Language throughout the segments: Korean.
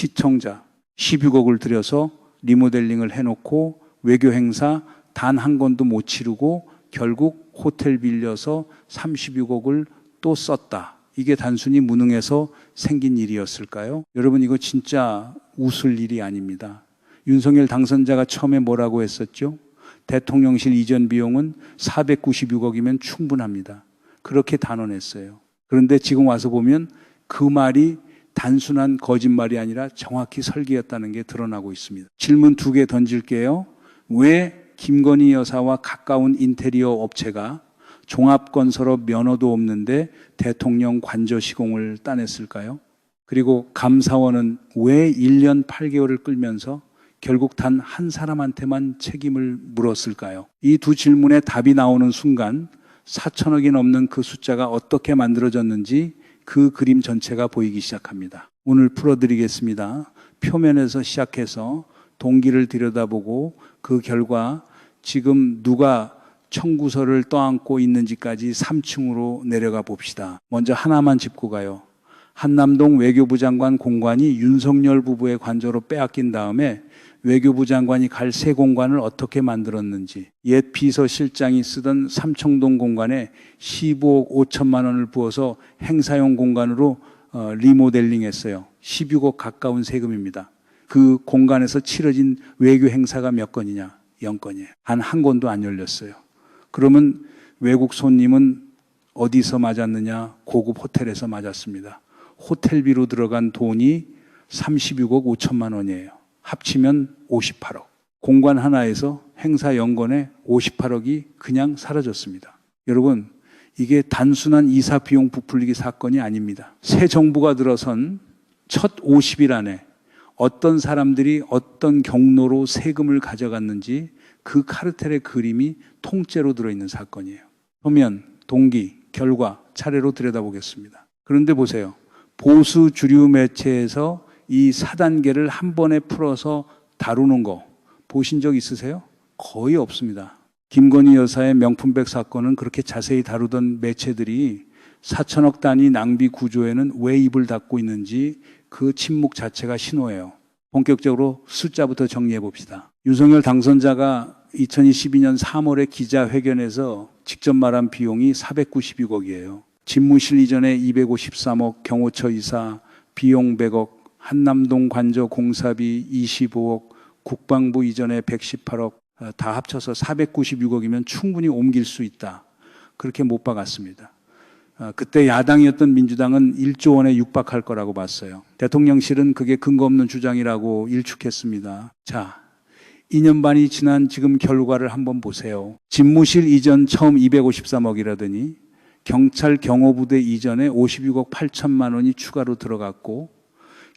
시청자 16억을 들여서 리모델링을 해놓고 외교 행사 단 한 건도 못 치르고 결국 호텔 빌려서 36억을 또 썼다. 이게 단순히 무능해서 생긴 일이었을까요? 여러분, 이거 진짜 웃을 일이 아닙니다. 윤석열 당선자가 처음에 뭐라고 했었죠? 대통령실 이전 비용은 496억이면 충분합니다. 그렇게 단언했어요. 그런데 지금 와서 보면 그 말이 단순한 거짓말이 아니라 정확히 설계였다는 게 드러나고 있습니다. 질문 2개 던질게요. 왜 김건희 여사와 가까운 인테리어 업체가 종합건설업 면허도 없는데 대통령 관저 시공을 따냈을까요? 그리고 감사원은 왜 1년 8개월을 끌면서 결국 단 한 사람한테만 책임을 물었을까요? 이 두 질문에 답이 나오는 순간 4천억이 넘는 그 숫자가 어떻게 만들어졌는지 그 그림 전체가 보이기 시작합니다. 오늘 풀어드리겠습니다. 표면에서 시작해서 동기를 들여다보고 그 결과 지금 누가 청구서를 떠안고 있는지까지 3층으로 내려가 봅시다. 먼저 하나만 짚고 가요. 한남동 외교부 장관 공관이 윤석열 부부의 관저로 빼앗긴 다음에 외교부 장관이 갈 새 공간을 어떻게 만들었는지, 옛 비서실장이 쓰던 삼청동 공간에 15억 5천만 원을 부어서 행사용 공간으로 리모델링 했어요. 16억 가까운 세금입니다. 그 공간에서 치러진 외교 행사가 몇 건이냐? 0건이에요. 단 한 건도 안 열렸어요. 그러면 외국 손님은 어디서 맞았느냐? 고급 호텔에서 맞았습니다. 호텔비로 들어간 돈이 36억 5천만 원이에요. 합치면 58억. 공간 하나에서 행사 연건에 58억이 그냥 사라졌습니다. 여러분, 이게 단순한 이사 비용 부풀리기 사건이 아닙니다. 새 정부가 들어선 첫 50일 안에 어떤 사람들이 어떤 경로로 세금을 가져갔는지 그 카르텔의 그림이 통째로 들어있는 사건이에요. 표면, 동기, 결과 차례로 들여다보겠습니다. 그런데 보세요. 보수 주류 매체에서 이 4단계를 한 번에 풀어서 다루는 거 보신 적 있으세요? 거의 없습니다. 김건희 여사의 명품백 사건은 그렇게 자세히 다루던 매체들이 4천억 단위 낭비 구조에는 왜 입을 닫고 있는지 그 침묵 자체가 신호예요. 본격적으로 숫자부터 정리해 봅시다. 윤석열 당선자가 2022년 3월에 기자회견에서 직접 말한 비용이 496억이에요. 집무실 이전에 253억, 경호처 이사 비용 100억, 한남동 관저 공사비 25억, 국방부 이전에 118억, 다 합쳐서 496억이면 충분히 옮길 수 있다. 그렇게 못 박았습니다. 그때 야당이었던 민주당은 1조 원에 육박할 거라고 봤어요. 대통령실은 그게 근거 없는 주장이라고 일축했습니다. 자, 2년 반이 지난 지금 결과를 한번 보세요. 집무실 이전 처음 253억이라더니 경찰 경호부대 이전에 56억 8천만 원이 추가로 들어갔고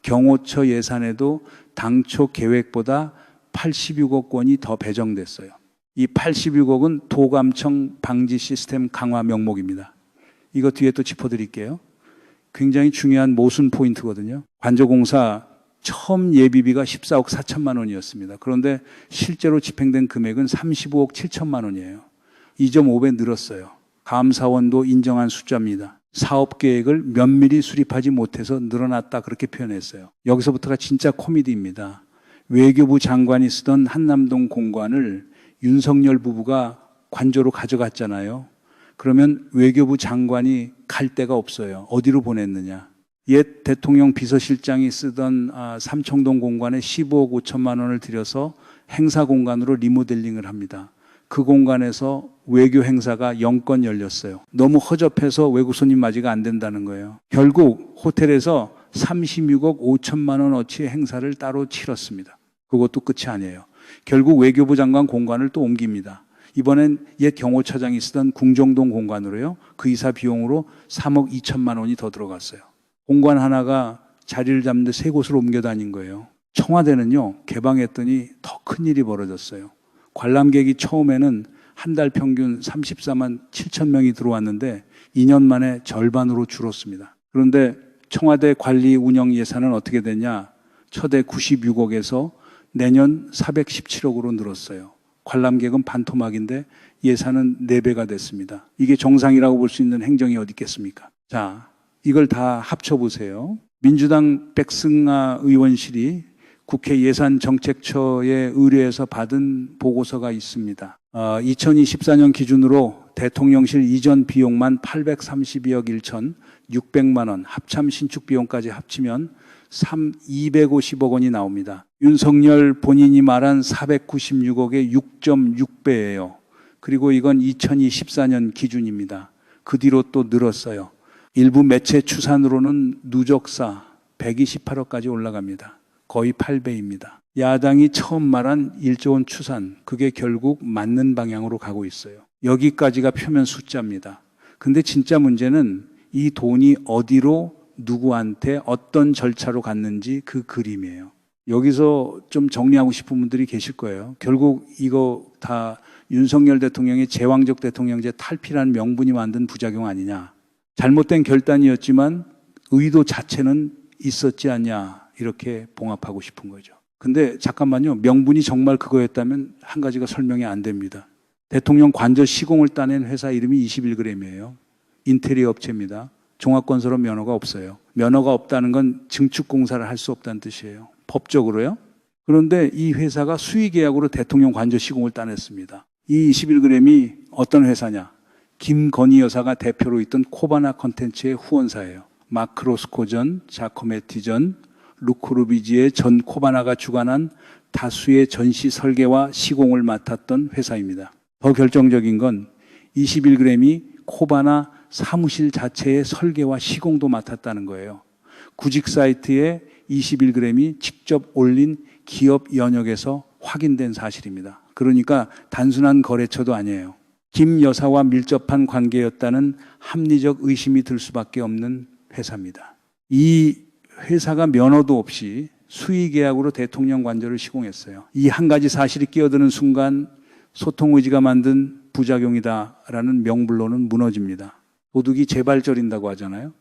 경호처 예산에도 당초 계획보다 86억 원이 더 배정됐어요. 이 86억은 도감청 방지 시스템 강화 명목입니다. 이거 뒤에 또 짚어드릴게요. 굉장히 중요한 모순 포인트거든요. 관저공사 처음 예비비가 14억 4천만 원이었습니다. 그런데 실제로 집행된 금액은 35억 7천만 원이에요. 2.5배 늘었어요. 감사원도 인정한 숫자입니다. 사업 계획을 면밀히 수립하지 못해서 늘어났다 그렇게 표현했어요. 여기서부터가 진짜 코미디입니다. 외교부 장관이 쓰던 한남동 공관을 윤석열 부부가 관저로 가져갔잖아요. 그러면 외교부 장관이 갈 데가 없어요. 어디로 보냈느냐. 옛 대통령 비서실장이 쓰던 삼청동 공간에 15억 5천만 원을 들여서 행사 공간으로 리모델링을 합니다. 그 공간에서 외교 행사가 0건 열렸어요. 너무 허접해서 외국 손님 맞이가 안 된다는 거예요. 결국 호텔에서 36억 5천만 원어치 행사를 따로 치렀습니다. 그것도 끝이 아니에요. 결국 외교부 장관 공간을 또 옮깁니다. 이번엔 옛 경호처장이 쓰던 궁정동 공간으로요. 그 이사 비용으로 3억 2천만 원이 더 들어갔어요. 공간 하나가 자리를 잡는데 3곳으로 옮겨 다닌 거예요. 청와대는요. 개방했더니 더 큰일이 벌어졌어요. 관람객이 처음에는 한 달 평균 34만 7천 명이 들어왔는데 2년 만에 절반으로 줄었습니다. 그런데 청와대 관리 운영 예산은 어떻게 되냐? 첫해 96억에서 내년 417억으로 늘었어요. 관람객은 반토막인데 예산은 4배가 됐습니다. 이게 정상이라고 볼 수 있는 행정이 어디 있겠습니까? 자, 이걸 다 합쳐보세요. 민주당 백승아 의원실이 국회 예산정책처에 의뢰해서 받은 보고서가 있습니다. 2024년 기준으로 대통령실 이전 비용만 832억 1천 600만 원, 합참 신축 비용까지 합치면 250억 원이 나옵니다. 윤석열 본인이 말한 496억의 6.6배예요. 그리고 이건 2024년 기준입니다. 그 뒤로 또 늘었어요. 일부 매체 추산으로는 누적사 128억까지 올라갑니다. 거의 8배입니다. 야당이 처음 말한 1조 원 추산, 그게 결국 맞는 방향으로 가고 있어요. 여기까지가 표면 숫자입니다. 근데 진짜 문제는 이 돈이 어디로 누구한테 어떤 절차로 갔는지 그 그림이에요. 여기서 좀 정리하고 싶은 분들이 계실 거예요. 결국 이거 다 윤석열 대통령의 제왕적 대통령제 탈피라는 명분이 만든 부작용 아니냐. 잘못된 결단이었지만 의도 자체는 있었지 않냐. 이렇게 봉합하고 싶은 거죠. 근데 잠깐만요. 명분이 정말 그거였다면 한 가지가 설명이 안 됩니다. 대통령 관저 시공을 따낸 회사 이름이 21g이에요. 인테리어 업체입니다. 종합건설업 면허가 없어요. 면허가 없다는 건 증축공사를 할 수 없다는 뜻이에요. 법적으로요. 그런데 이 회사가 수의계약으로 대통령 관저 시공을 따냈습니다. 이 21g이 어떤 회사냐. 김건희 여사가 대표로 있던 코바나 컨텐츠의 후원사예요. 마크로스코전, 자코메티전, 루크루비지의 전 코바나가 주관한 다수의 전시 설계와 시공을 맡았던 회사입니다. 더 결정적인 건 21g이 코바나 사무실 자체의 설계와 시공도 맡았다는 거예요. 구직 사이트에 21g이 직접 올린 기업 연역에서 확인된 사실입니다. 그러니까 단순한 거래처도 아니에요. 김 여사와 밀접한 관계였다는 합리적 의심이 들 수밖에 없는 회사입니다. 이 회사가 면허도 없이 수의계약으로 대통령 관저를 시공했어요. 이 한 가지 사실이 끼어드는 순간 소통의지가 만든 부작용이다라는 명분론은 무너집니다. 도둑이 재발절인다고 하잖아요.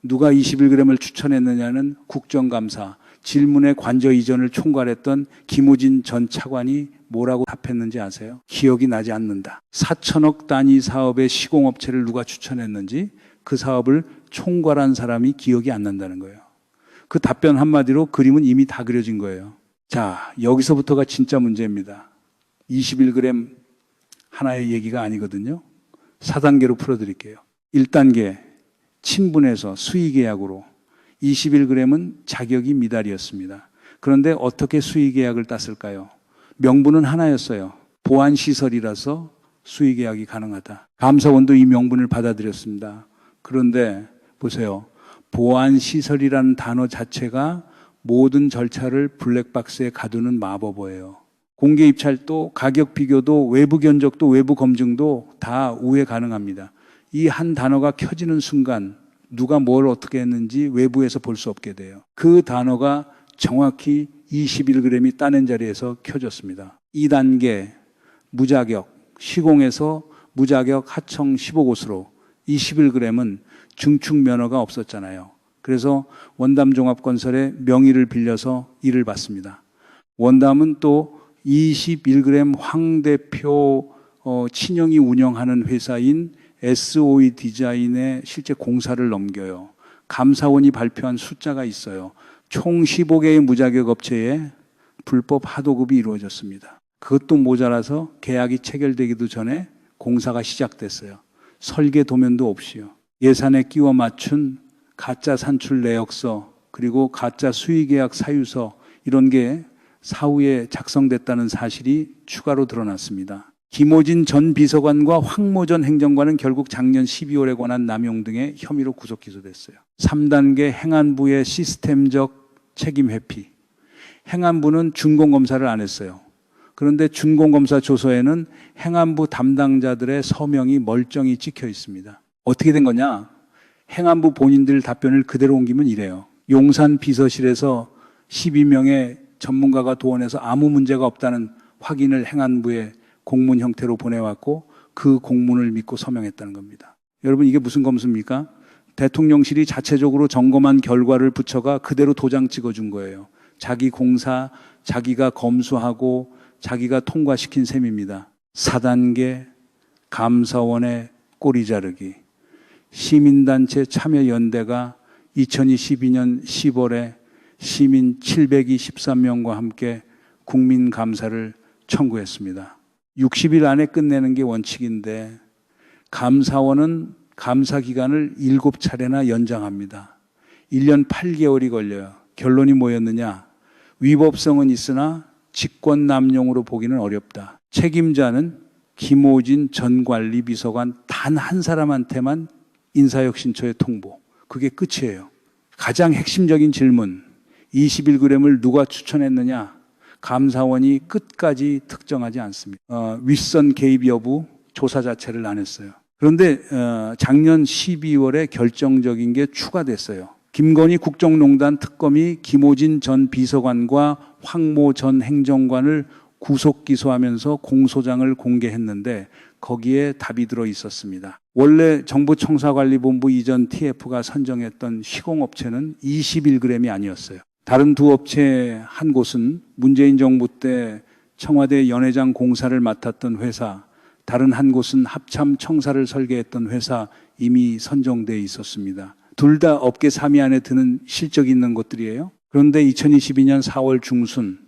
누가 21g을 추천했느냐는 국정감사, 질문의 관저 이전을 총괄했던 김우진 전 차관이 뭐라고 답했는지 아세요? 기억이 나지 않는다. 4천억 단위 사업의 시공업체를 누가 추천했는지 그 사업을 총괄한 사람이 기억이 안 난다는 거예요. 그 답변 한마디로 그림은 이미 다 그려진 거예요. 자, 여기서부터가 진짜 문제입니다. 21g 하나의 얘기가 아니거든요. 4단계로 풀어드릴게요. 1단계, 친분에서 수의계약으로 21g은 자격이 미달이었습니다. 그런데 어떻게 수의계약을 땄을까요? 명분은 하나였어요. 보안시설이라서 수의계약이 가능하다. 감사원도 이 명분을 받아들였습니다. 그런데 보세요. 보안시설이라는 단어 자체가 모든 절차를 블랙박스에 가두는 마법어예요. 공개 입찰도 가격 비교도 외부 견적도 외부 검증도 다 우회 가능합니다. 이 한 단어가 켜지는 순간 누가 뭘 어떻게 했는지 외부에서 볼 수 없게 돼요. 그 단어가 정확히 21g이 따낸 자리에서 켜졌습니다. 2단계 무자격, 시공에서 무자격 하청 15곳으로 21g은 증축 면허가 없었잖아요. 그래서 원담종합건설의 명의를 빌려서 일을 받습니다. 원담은 또 21g 황 대표 친형이 운영하는 회사인 SOE 디자인에 실제 공사를 넘겨요. 감사원이 발표한 숫자가 있어요. 총 15개의 무자격 업체에 불법 하도급이 이루어졌습니다. 그것도 모자라서 계약이 체결되기도 전에 공사가 시작됐어요. 설계 도면도 없이요. 예산에 끼워 맞춘 가짜 산출 내역서 그리고 가짜 수의계약 사유서 이런 게 사후에 작성됐다는 사실이 추가로 드러났습니다. 김호진 전 비서관과 황모 전 행정관은 결국 작년 12월에 관한 남용 등의 혐의로 구속 기소됐어요. 3단계 행안부의 시스템적 책임 회피. 행안부는 준공검사를 안 했어요. 그런데 준공검사 조서에는 행안부 담당자들의 서명이 멀쩡히 찍혀 있습니다. 어떻게 된 거냐? 행안부 본인들 답변을 그대로 옮기면 이래요. 용산 비서실에서 12명의 전문가가 도원해서 아무 문제가 없다는 확인을 행안부에 공문 형태로 보내왔고 그 공문을 믿고 서명했다는 겁니다. 여러분 이게 무슨 검수입니까? 대통령실이 자체적으로 점검한 결과를 부처가 그대로 도장 찍어준 거예요. 자기 공사, 자기가 검수하고 자기가 통과시킨 셈입니다. 4단계 감사원의 꼬리 자르기. 시민단체 참여연대가 2022년 10월에 시민 723명과 함께 국민감사를 청구했습니다. 60일 안에 끝내는 게 원칙인데 감사원은 감사 기간을 7차례나 연장합니다. 1년 8개월이 걸려요. 결론이 뭐였느냐? 위법성은 있으나 직권남용으로 보기는 어렵다. 책임자는 김호진 전 관리비서관 단 한 사람한테만 인사혁신처에 통보. 그게 끝이에요. 가장 핵심적인 질문, 21g을 누가 추천했느냐? 감사원이 끝까지 특정하지 않습니다. 윗선 개입 여부 조사 자체를 안 했어요. 그런데 작년 12월에 결정적인 게 추가됐어요. 김건희 국정농단 특검이 김호진 전 비서관과 황모 전 행정관을 구속 기소하면서 공소장을 공개했는데 거기에 답이 들어 있었습니다. 원래 정부청사관리본부 이전 TF가 선정했던 시공업체는 21g이 아니었어요. 다른 두 업체 한 곳은 문재인 정부 때 청와대 연회장 공사를 맡았던 회사, 다른 한 곳은 합참 청사를 설계했던 회사 이미 선정돼 있었습니다. 둘 다 업계 3위 안에 드는 실적이 있는 곳들이에요. 그런데 2022년 4월 중순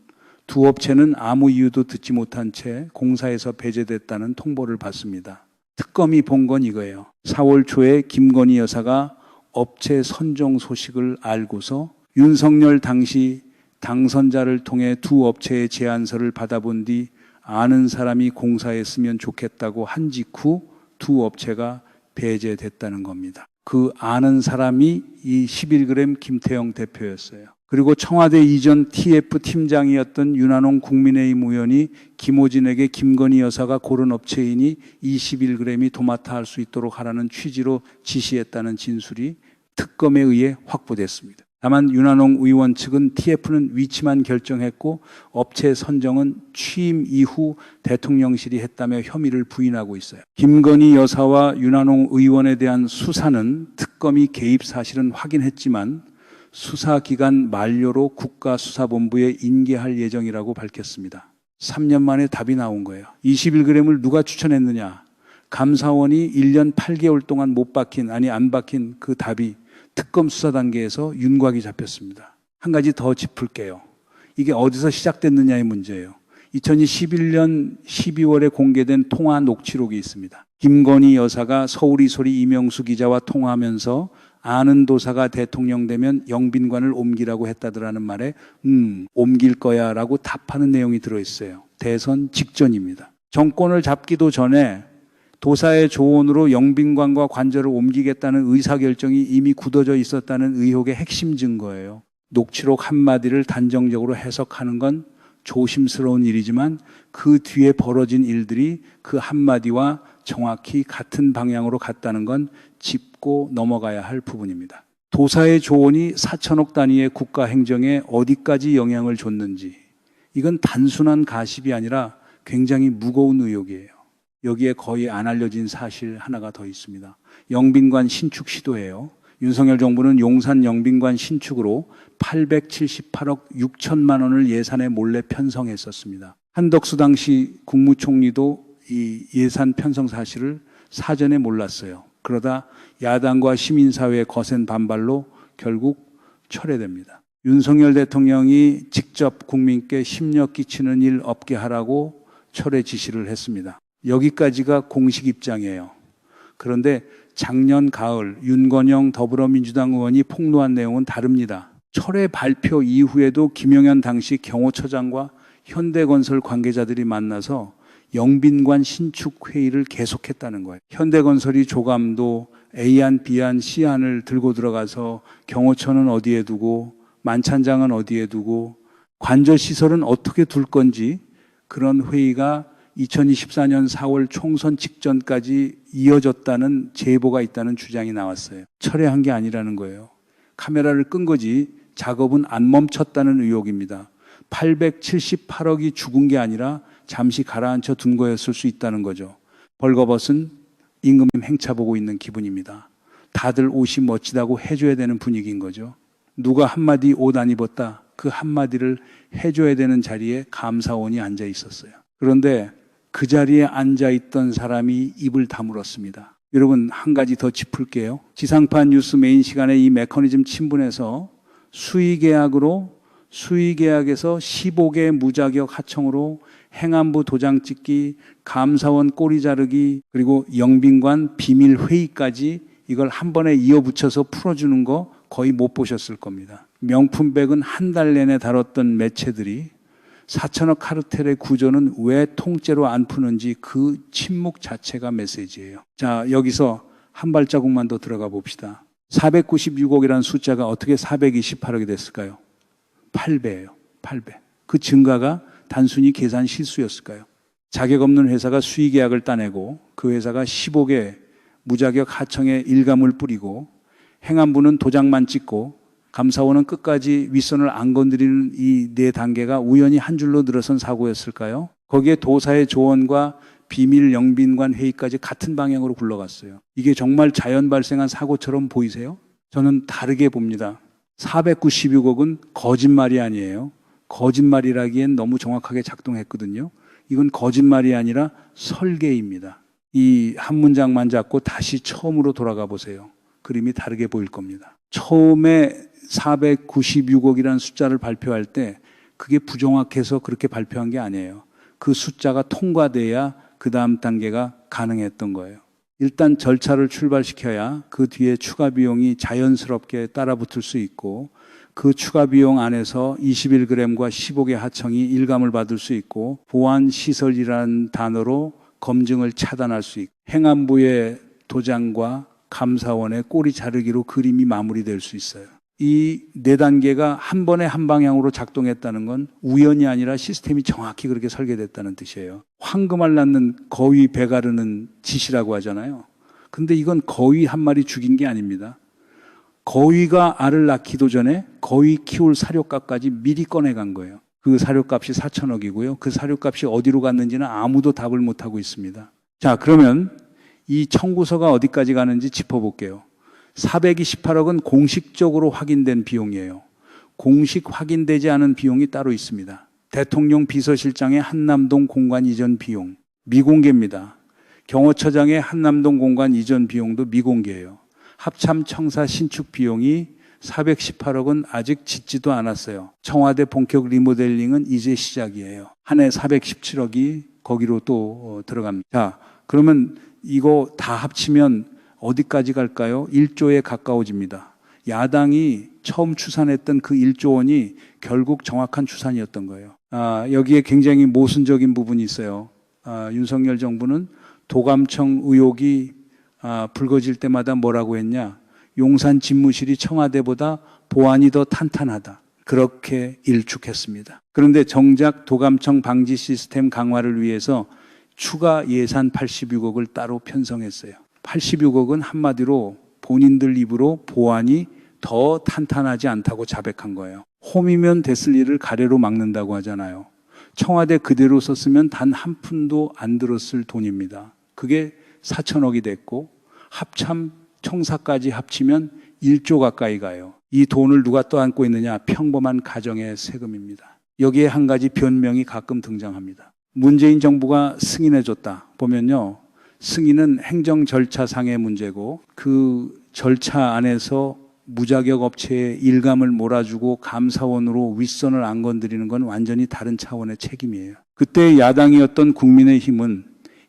두 업체는 아무 이유도 듣지 못한 채 공사에서 배제됐다는 통보를 받습니다. 특검이 본 건 이거예요. 4월 초에 김건희 여사가 업체 선정 소식을 알고서 윤석열 당시 당선자를 통해 두 업체의 제안서를 받아본 뒤 아는 사람이 공사했으면 좋겠다고 한 직후 두 업체가 배제됐다는 겁니다. 그 아는 사람이 이 11g 김태형 대표였어요. 그리고 청와대 이전 TF 팀장이었던 윤한홍 국민의힘 의원이 김호진에게 김건희 여사가 고른 업체이니 21g이 도맡아 할 수 있도록 하라는 취지로 지시했다는 진술이 특검에 의해 확보됐습니다. 다만 윤한홍 의원 측은 TF는 위치만 결정했고 업체 선정은 취임 이후 대통령실이 했다며 혐의를 부인하고 있어요. 김건희 여사와 윤한홍 의원에 대한 수사는 특검이 개입 사실은 확인했지만 수사기간 만료로 국가수사본부에 인계할 예정이라고 밝혔습니다. 3년 만에 답이 나온 거예요. 21g을 누가 추천했느냐? 감사원이 1년 8개월 동안 못 박힌, 아니 안 박힌 그 답이 특검 수사 단계에서 윤곽이 잡혔습니다. 한 가지 더 짚을게요. 이게 어디서 시작됐느냐의 문제예요. 2021년 12월에 공개된 통화 녹취록이 있습니다. 김건희 여사가 서울이 소리 이명수 기자와 통화하면서 아는 도사가 대통령 되면 영빈관을 옮기라고 했다더라는 말에 옮길 거야 라고 답하는 내용이 들어있어요. 대선 직전입니다. 정권을 잡기도 전에 도사의 조언으로 영빈관과 관저를 옮기겠다는 의사결정이 이미 굳어져 있었다는 의혹의 핵심 증거예요. 녹취록 한마디를 단정적으로 해석하는 건 조심스러운 일이지만 그 뒤에 벌어진 일들이 그 한마디와 정확히 같은 방향으로 갔다는 건 짚고 넘어가야 할 부분입니다. 도사의 조언이 4천억 단위의 국가 행정에 어디까지 영향을 줬는지 이건 단순한 가십이 아니라 굉장히 무거운 의혹이에요. 여기에 거의 안 알려진 사실 하나가 더 있습니다. 영빈관 신축 시도예요. 윤석열 정부는 용산 영빈관 신축으로 878억 6천만 원을 예산에 몰래 편성했었습니다. 한덕수 당시 국무총리도 이 예산 편성 사실을 사전에 몰랐어요. 그러다 야당과 시민사회의 거센 반발로 결국 철회됩니다. 윤석열 대통령이 직접 국민께 심려 끼치는 일 없게 하라고 철회 지시를 했습니다. 여기까지가 공식 입장이에요. 그런데 작년 가을 윤건영 더불어민주당 의원이 폭로한 내용은 다릅니다. 철회 발표 이후에도 김용현 당시 경호처장과 현대건설 관계자들이 만나서 영빈관 신축 회의를 계속했다는 거예요. 현대건설이 조감도 A안, B안, C안을 들고 들어가서 경호처는 어디에 두고 만찬장은 어디에 두고 관저시설은 어떻게 둘 건지 그런 회의가 2024년 4월 총선 직전까지 이어졌다는 제보가 있다는 주장이 나왔어요. 철회한 게 아니라는 거예요. 카메라를 끈 거지 작업은 안 멈췄다는 의혹입니다. 878억이 죽은 게 아니라 잠시 가라앉혀 둔 거였을 수 있다는 거죠. 벌거벗은 임금님 행차 보고 있는 기분입니다. 다들 옷이 멋지다고 해줘야 되는 분위기인 거죠. 누가 한마디 옷 안 입었다. 그 한마디를 해줘야 되는 자리에 감사원이 앉아 있었어요. 그런데 그 자리에 앉아 있던 사람이 입을 다물었습니다. 여러분 한 가지 더 짚을게요. 지상파 뉴스 메인 시간에 이 메커니즘 친분에서 수의계약에서 15개 무자격 하청으로 행안부 도장 찍기, 감사원 꼬리 자르기, 그리고 영빈관 비밀 회의까지 이걸 한 번에 이어붙여서 풀어주는 거 거의 못 보셨을 겁니다. 명품백은 한 달 내내 다뤘던 매체들이 4천억 카르텔의 구조는 왜 통째로 안 푸는지 그 침묵 자체가 메시지예요. 자, 여기서 한 발자국만 더 들어가 봅시다. 496억이라는 숫자가 어떻게 428억이 됐을까요? 8배예요. 8배. 그 증가가 단순히 계산 실수였을까요? 자격 없는 회사가 수의계약을 따내고 그 회사가 15개 무자격 하청에 일감을 뿌리고 행안부는 도장만 찍고 감사원은 끝까지 윗선을 안 건드리는 이 네 단계가 우연히 한 줄로 늘어선 사고였을까요? 거기에 도사의 조언과 비밀 영빈관 회의까지 같은 방향으로 굴러갔어요. 이게 정말 자연 발생한 사고처럼 보이세요? 저는 다르게 봅니다. 496억은 거짓말이 아니에요. 거짓말이라기엔 너무 정확하게 작동했거든요. 이건 거짓말이 아니라 설계입니다. 이 한 문장만 잡고 다시 처음으로 돌아가 보세요. 그림이 다르게 보일 겁니다. 처음에 496억이라는 숫자를 발표할 때 그게 부정확해서 그렇게 발표한 게 아니에요. 그 숫자가 통과돼야 그 다음 단계가 가능했던 거예요. 일단 절차를 출발시켜야 그 뒤에 추가 비용이 자연스럽게 따라붙을 수 있고 그 추가 비용 안에서 21g과 15개 하청이 일감을 받을 수 있고 보안시설이라는 단어로 검증을 차단할 수 있고 행안부의 도장과 감사원의 꼬리 자르기로 그림이 마무리될 수 있어요. 이 네 단계가 한 번에 한 방향으로 작동했다는 건 우연이 아니라 시스템이 정확히 그렇게 설계됐다는 뜻이에요. 황금알 낳는 거위 배 가르는 짓이라고 하잖아요. 근데 이건 거위 한 마리 죽인 게 아닙니다. 거위가 알을 낳기도 전에 거위 키울 사료값까지 미리 꺼내간 거예요. 그 사료값이 4천억이고요. 그 사료값이 어디로 갔는지는 아무도 답을 못하고 있습니다. 자, 그러면 이 청구서가 어디까지 가는지 짚어볼게요. 428억은 공식적으로 확인된 비용이에요. 공식 확인되지 않은 비용이 따로 있습니다. 대통령 비서실장의 한남동 공간 이전 비용, 미공개입니다. 경호처장의 한남동 공간 이전 비용도 미공개예요. 합참청사 신축 비용이 418억은 아직 짓지도 않았어요. 청와대 본격 리모델링은 이제 시작이에요. 한 해 417억이 거기로 또 들어갑니다. 자, 그러면 이거 다 합치면 어디까지 갈까요? 1조에 가까워집니다. 야당이 처음 추산했던 그 1조 원이 결국 정확한 추산이었던 거예요. 여기에 굉장히 모순적인 부분이 있어요. 윤석열 정부는 도감청 의혹이 불거질 때마다 뭐라고 했냐? 용산 집무실이 청와대보다 보안이 더 탄탄하다. 그렇게 일축했습니다. 그런데 정작 도감청 방지 시스템 강화를 위해서 추가 예산 86억을 따로 편성했어요. 86억은 한마디로 본인들 입으로 보안이 더 탄탄하지 않다고 자백한 거예요. 홈이면 됐을 일을 가래로 막는다고 하잖아요. 청와대 그대로 썼으면 단 한 푼도 안 들었을 돈입니다. 그게 4천억이 됐고 합참 청사까지 합치면 1조 가까이 가요. 이 돈을 누가 떠안고 있느냐? 평범한 가정의 세금입니다. 여기에 한 가지 변명이 가끔 등장합니다. 문재인 정부가 승인해줬다 보면요. 승인은 행정 절차상의 문제고 그 절차 안에서 무자격 업체에 일감을 몰아주고 감사원으로 윗선을 안 건드리는 건 완전히 다른 차원의 책임이에요. 그때 야당이었던 국민의힘은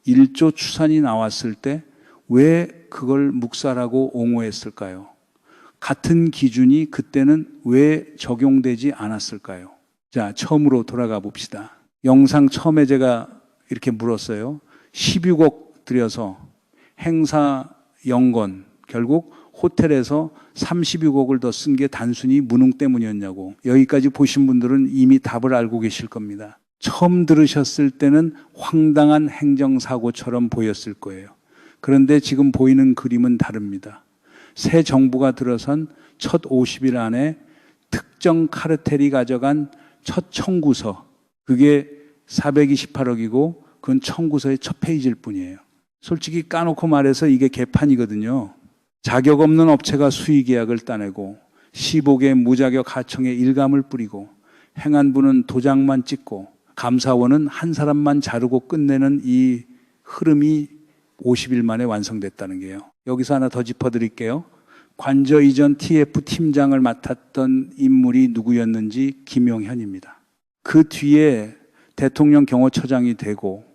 1조 추산이 나왔을 때 왜 그걸 묵살하고 옹호했을까요? 같은 기준이 그때는 왜 적용되지 않았을까요? 자, 처음으로 돌아가 봅시다. 영상 처음에 제가 이렇게 물었어요. 16억 들여서 행사 연건, 결국 호텔에서 36억을 더 쓴 게 단순히 무능 때문이었냐고. 여기까지 보신 분들은 이미 답을 알고 계실 겁니다. 처음 들으셨을 때는 황당한 행정사고처럼 보였을 거예요. 그런데 지금 보이는 그림은 다릅니다. 새 정부가 들어선 첫 50일 안에 특정 카르텔이 가져간 첫 청구서, 그게 428억이고 그건 청구서의 첫 페이지일 뿐이에요. 솔직히 까놓고 말해서 이게 개판이거든요. 자격 없는 업체가 수의계약을 따내고 15개 무자격 하청에 일감을 뿌리고 행안부는 도장만 찍고 감사원은 한 사람만 자르고 끝내는 이 흐름이 50일 만에 완성됐다는 게요. 여기서 하나 더 짚어드릴게요. 관저 이전 TF 팀장을 맡았던 인물이 누구였는지 김용현입니다. 그 뒤에 대통령 경호처장이 되고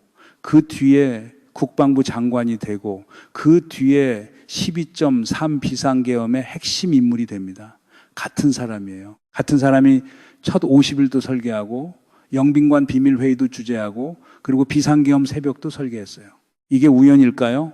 그 뒤에 국방부 장관이 되고 그 뒤에 12.3 비상계엄의 핵심 인물이 됩니다. 같은 사람이에요. 같은 사람이 첫 50일도 설계하고 영빈관 비밀회의도 주재하고 그리고 비상계엄 새벽도 설계했어요. 이게 우연일까요?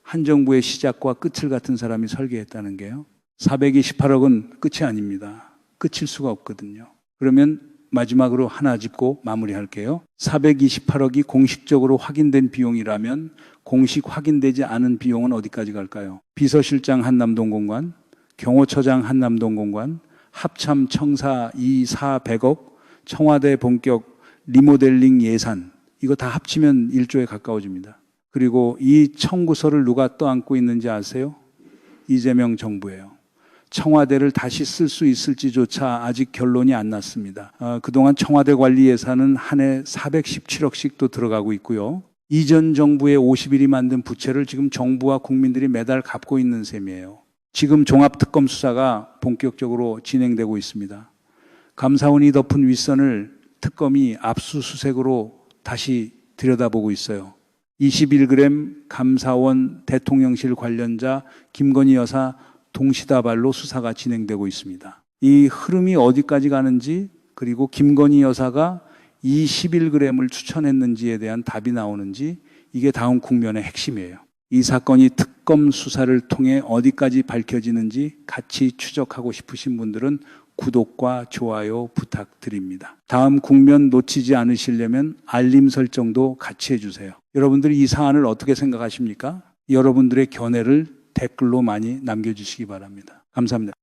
한 정부의 시작과 끝을 같은 사람이 설계했다는 게요. 428억은 끝이 아닙니다. 끝일 수가 없거든요. 그러면 마지막으로 하나 짚고 마무리할게요. 428억이 공식적으로 확인된 비용이라면 공식 확인되지 않은 비용은 어디까지 갈까요? 비서실장 한남동공관, 경호처장 한남동공관, 합참 청사 2, 4, 100억, 청와대 본격 리모델링 예산, 이거 다 합치면 1조에 가까워집니다. 그리고 이 청구서를 누가 떠안고 있는지 아세요? 이재명 정부예요. 청와대를 다시 쓸 수 있을지조차 아직 결론이 안 났습니다. 그동안 청와대 관리 예산은 한 해 417억씩도 들어가고 있고요. 이전 정부의 50일이 만든 부채를 지금 정부와 국민들이 매달 갚고 있는 셈이에요. 지금 종합특검 수사가 본격적으로 진행되고 있습니다. 감사원이 덮은 윗선을 특검이 압수수색으로 다시 들여다보고 있어요. 21g 감사원 대통령실 관련자 김건희 여사 동시다발로 수사가 진행되고 있습니다. 이 흐름이 어디까지 가는지 그리고 김건희 여사가 이 11g을 추천했는지에 대한 답이 나오는지 이게 다음 국면의 핵심이에요. 이 사건이 특검 수사를 통해 어디까지 밝혀지는지 같이 추적하고 싶으신 분들은 구독과 좋아요 부탁드립니다. 다음 국면 놓치지 않으시려면 알림 설정도 같이 해주세요. 여러분들이 이 사안을 어떻게 생각하십니까? 여러분들의 견해를 댓글로 많이 남겨주시기 바랍니다. 감사합니다.